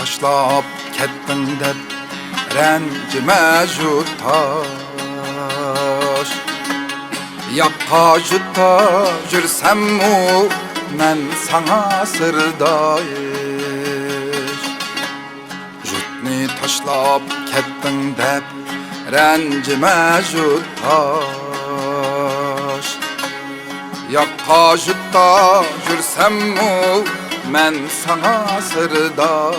taşlap kettin dep rencime jutaş. Yakka jutta jürsemmu men sana sırdaş. Jutni taşlap kettin dep rencime jutaş. Yakka jutta jürsemmu men sana sırdaş.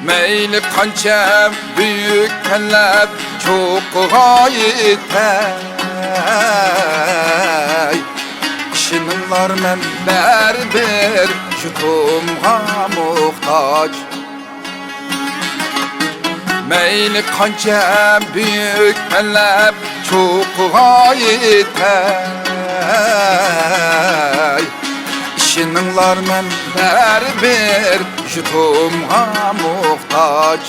Meyli kança büyük kellep çok gayetey. Şinanlar men berber jutumğa muhtaç. Meyli kança büyük kellep çok gayetey. Şinanlar men berber jutumğa muhtaç.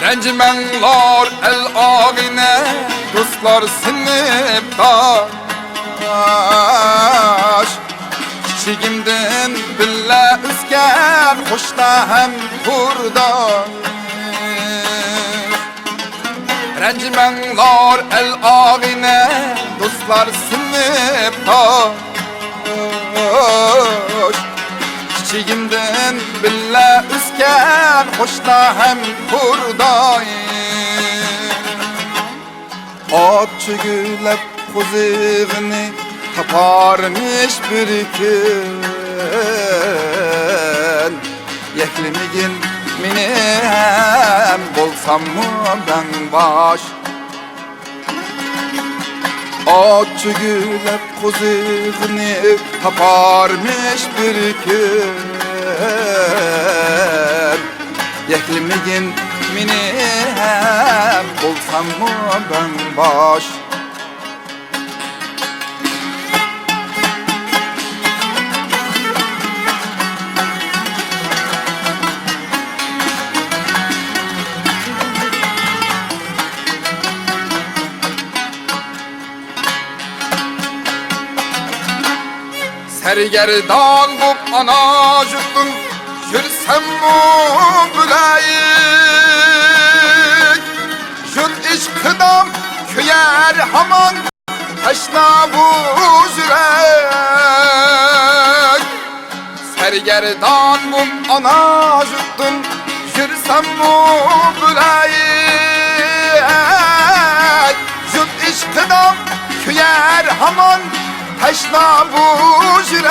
Rencimenlar el ağine dostlar sınıftaş. Kiçigimden billa üzgen hoşta hem kurdaş. Rencimenlar el ağine dostlar sınıftaş. Kiçigimden billa üzgen hoşta hem kurdaş. At çügülep kuzığını taparmış bir gün. Yeklimigin mini hem bolsam mı ben baş. At çügülep kuzığını taparmış bir gün. Yeklimigin mini hem bolsam mı ben baş. Sergerdan bup ana jutun jürsem mu bülayik. Jut işkıdam küyer haman taşna bu jürek. Sergerdan bup ana jutun jürsem mu bülayik. Jut işkıdam küyer haman taşna bu jürek.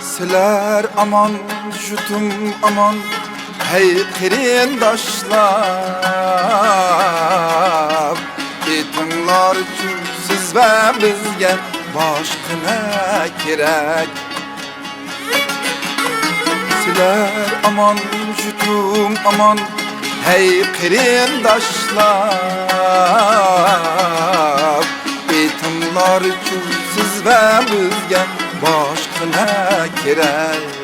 Siler aman jutum aman hey kerindaşlar. Etinlar üçün siz ve bizge başkına kerek. Siler aman jutum aman hey kerindaşlar. Etinlar üçün siz ve bizge başkına kerek.